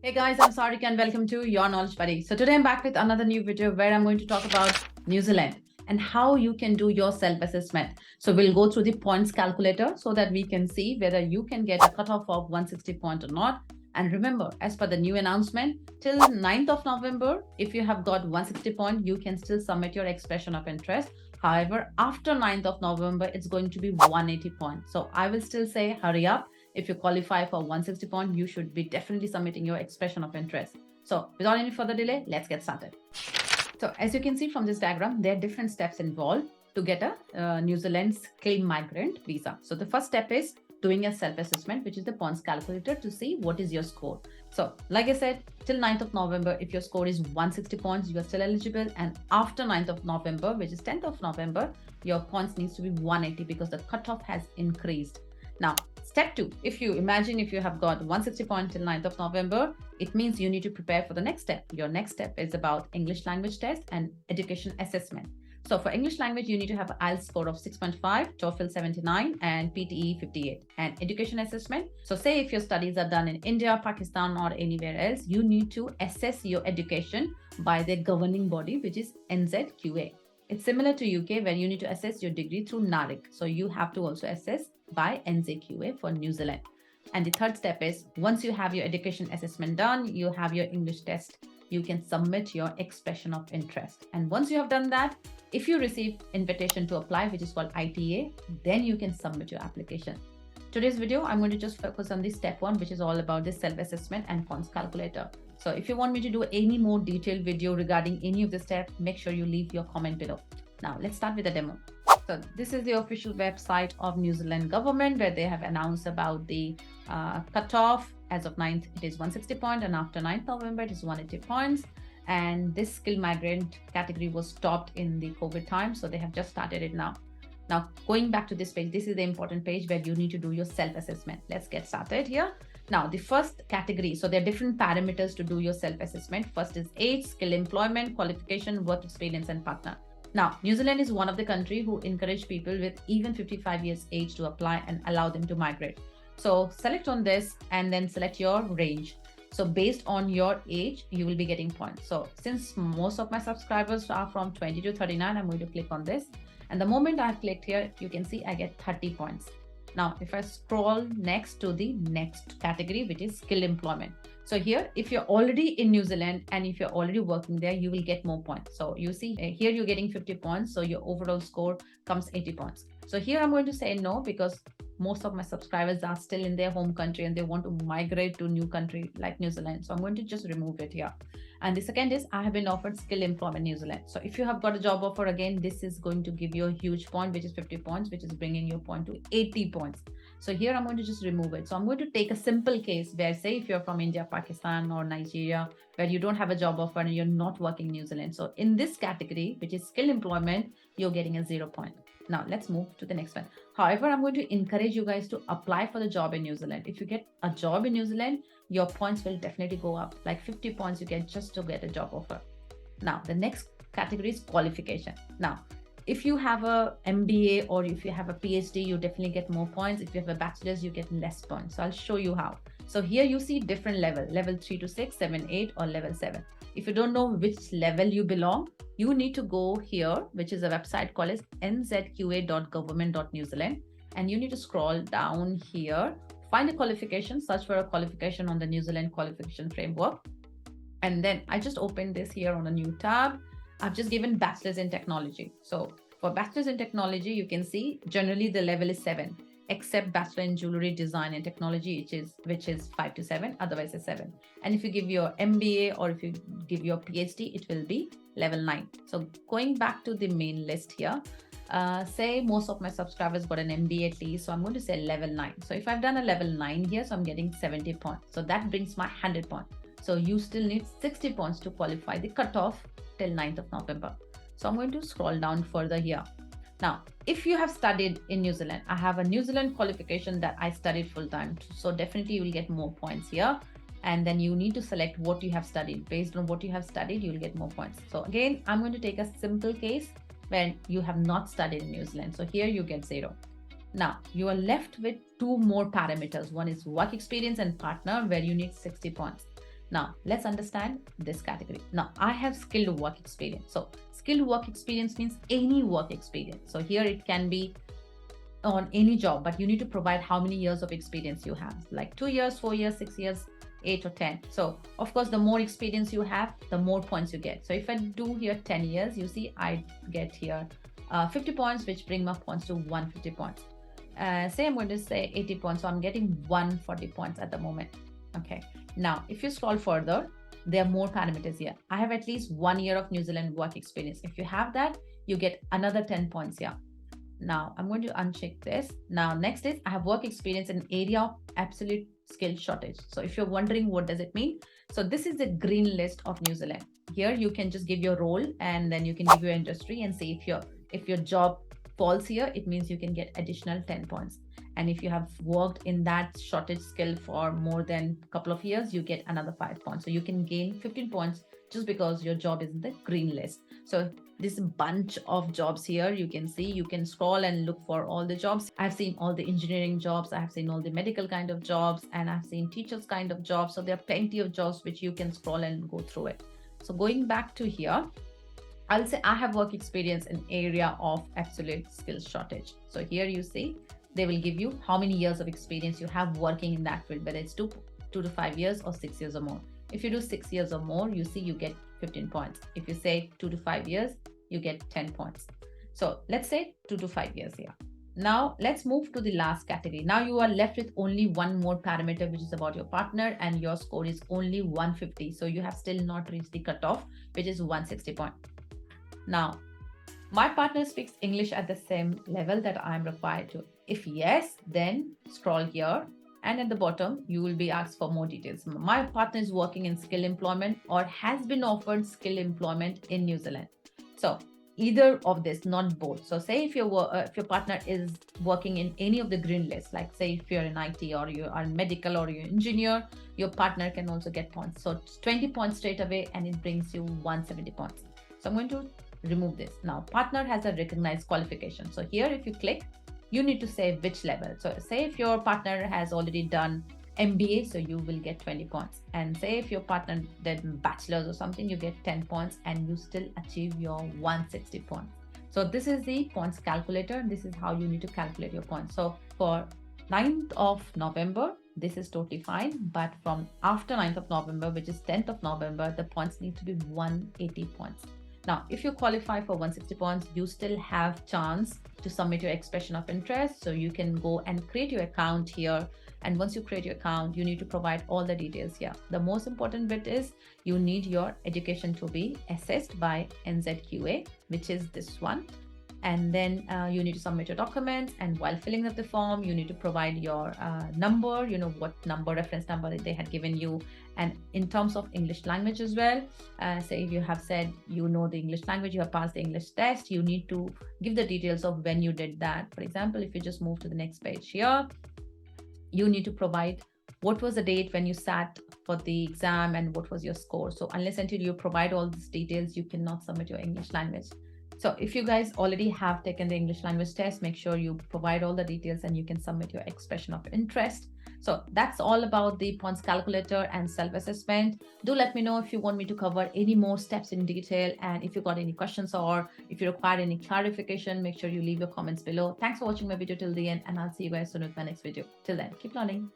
Hey guys, I'm Sarika and welcome to Your Knowledge Buddy. So today I'm back with another new video where I'm going to talk about New Zealand and how you can do your self-assessment. So we'll go through the points calculator so that we can see whether you can get a cutoff of 160 point or not. And remember, as per the new announcement, till 9th of November, if you have got 160 point, you can still submit your expression of interest. However, after 9th of November, it's going to be 180 points. So I will still say hurry up. If you qualify for 160 point, you should be definitely submitting your expression of interest. So without any further delay, let's get started. So as you can see from this diagram, there are different steps involved to get a New Zealand skilled migrant visa. So the first step is doing a self-assessment, which is the points calculator to see what is your score. So like I said, till 9th of November, if your score is 160 points, you are still eligible. And after 9th of November, which is 10th of November, your points needs to be 180 because the cutoff has increased. Now, step 2, if you imagine if you have got 160 points till 9th of November, it means you need to prepare for the next step. Your next step is about English language test and education assessment. So for English language, you need to have an IELTS score of 6.5, TOEFL 79, and PTE 58. And education assessment, so say if your studies are done in India, Pakistan, or anywhere else, you need to assess your education by the governing body, which is NZQA. It's similar to UK where you need to assess your degree through NARIC. So you have to also assess by NZQA for New Zealand. And the third step is once you have your education assessment done, you have your English test, you can submit your expression of interest. And once you have done that, if you receive invitation to apply, which is called ITA, then you can submit your application. Today's video, I'm going to just focus on this step 1, which is all about this self-assessment and points calculator. So if you want me to do any more detailed video regarding any of the steps, make sure you leave your comment below. Now let's start with the demo. So this is the official website of New Zealand government where they have announced about the cutoff. As of 9th, it is 160 points, and after 9th November, it is 180 points. And this skilled migrant category was stopped in the COVID time, so they have just started it now. Now, going back to this page, this is the important page where you need to do your self-assessment. Let's get started here. Now, the first category, so there are different parameters to do your self-assessment. First is age, skill, employment, qualification, work experience, and partner. Now, New Zealand is one of the countries who encourage people with even 55 years age to apply and allow them to migrate. So select on this and then select your range. So based on your age, you will be getting points. So since most of my subscribers are from 20 to 39, I'm going to click on this. And the moment I've clicked here, you can see I get 30 points. Now, if I scroll next to the next category, which is skill employment. So here, if you're already in New Zealand and if you're already working there, you will get more points. So you see here, you're getting 50 points. So your overall score comes 80 points. So here I'm going to say no because most of my subscribers are still in their home country and they want to migrate to a new country like New Zealand. So I'm going to just remove it here. And the second is I have been offered skill employment New Zealand. So if you have got a job offer, again, this is going to give you a huge point, which is 50 points, which is bringing your point to 80 points. So here I'm going to just remove it. So I'm going to take a simple case where say if you're from India, Pakistan, or Nigeria, where you don't have a job offer and you're not working in New Zealand. So in this category, which is skill employment, you're getting a 0 point. Now let's move to the next one. However, I'm going to encourage you guys to apply for the job in New Zealand. If you get a job in New Zealand, your points will definitely go up. Like 50 points you get just to get a job offer. Now, the next category is qualification. Now, if you have a MBA or if you have a PhD, you definitely get more points. If you have a bachelor's, you get less points. So I'll show you how. So here you see different level 3 to 6, 7, 8, or level 7. If you don't know which level you belong, you need to go here, which is a website called as nzqa.government.new Zealand. And you need to scroll down here, find a qualification, search for a qualification on the New Zealand qualification framework. And then I just opened this here on a new tab. I've just given bachelor's in technology. So for bachelor's in technology, you can see generally the level is 7, except bachelor in jewelry design and technology, which is 5 to 7, otherwise it's 7. And if you give your MBA or if you give your PhD, it will be level 9. So going back to the main list here, say most of my subscribers got an MBA at least, so I'm going to say level 9. So if I've done a level 9 here, so I'm getting 70 points. So that brings my 100 points. So you still need 60 points to qualify the cutoff till 9th of November. So I'm going to scroll down further here. Now, if you have studied in New Zealand, I have a New Zealand qualification that I studied full time. So definitely you will get more points here. And then you need to select what you have studied. Based on what you have studied, you will get more points. So again, I'm going to take a simple case when you have not studied in New Zealand. So here you get 0. Now you are left with 2 more parameters. One is work experience and partner where you need 60 points. Now, let's understand this category. Now, I have skilled work experience. So, skilled work experience means any work experience. So, here it can be on any job, but you need to provide how many years of experience you have, like 2 years, 4 years, 6 years, 8 or 10. So, of course, the more experience you have, the more points you get. So, if I do here 10 years, you see, I get here 50 points, which bring my points to 150 points. Say I'm going to say 80 points, so I'm getting 140 points at the moment. Okay. Now, if you scroll further, there are more parameters here. I have at least 1 year of New Zealand work experience. If you have that, you get another 10 points here. Now, I'm going to uncheck this. Now, next is I have work experience in area of absolute skill shortage. So if you're wondering what does it mean? So this is the green list of New Zealand. Here you can just give your role and then you can give your industry and see if your job falls here, it means you can get additional 10 points. And if you have worked in that shortage skill for more than a couple of years, you get another 5 points. So you can gain 15 points just because your job is in the green list. So this bunch of jobs here, you can see, you can scroll and look for all the jobs. I've seen all the engineering jobs, I have seen all the medical kind of jobs, and I've seen teachers kind of jobs. So there are plenty of jobs which you can scroll and go through it. So going back to here, I'll say I have work experience in area of absolute skills shortage. So here you see, they will give you how many years of experience you have working in that field, whether it's 2 to 5 years or 6 years or more. If you do 6 years or more, you see you get 15 points. If you say 2 to 5 years, you get 10 points. So let's say 2 to 5 years here. Now let's move to the last category. Now you are left with only one more parameter, which is about your partner, and your score is only 150. So you have still not reached the cutoff, which is 160 points. Now, my partner speaks English at the same level that I'm required to. If yes, then scroll here, and at the bottom, you will be asked for more details. My partner is working in skill employment or has been offered skill employment in New Zealand. So either of this, not both. So say if your partner is working in any of the green lists, like say if you're in IT or you are medical or you're engineer, your partner can also get points. So it's 20 points straight away, and it brings you 170 points. So I'm going to remove this. Now, partner has a recognized qualification. So here, if you click, you need to say which level. So say if your partner has already done MBA, so you will get 20 points. And say if your partner did bachelor's or something, you get 10 points and you still achieve your 160 points. So this is the points calculator. This is how you need to calculate your points. So for 9th of November, this is totally fine. But from after 9th of November, which is 10th of November, the points need to be 180 points. Now, if you qualify for 160 points, you still have chance to submit your expression of interest. So you can go and create your account here. And once you create your account, you need to provide all the details here. The most important bit is you need your education to be assessed by NZQA, which is this one. And then you need to submit your documents, and while filling up the form, you need to provide your number, what number, reference number that they had given you. And in terms of English language as well, say if you have said you know the English language, you have passed the English test, you need to give the details of when you did that. For example, if you just move to the next page here, you need to provide what was the date when you sat for the exam and what was your score. So unless until you provide all these details, you cannot submit your English language. So if you guys already have taken the English language test, make sure you provide all the details and you can submit your expression of interest. So that's all about the points calculator and self-assessment. Do let me know if you want me to cover any more steps in detail, and if you got any questions or if you require any clarification, make sure you leave your comments below. Thanks for watching my video till the end, and I'll see you guys soon with my next video. Till then, keep learning.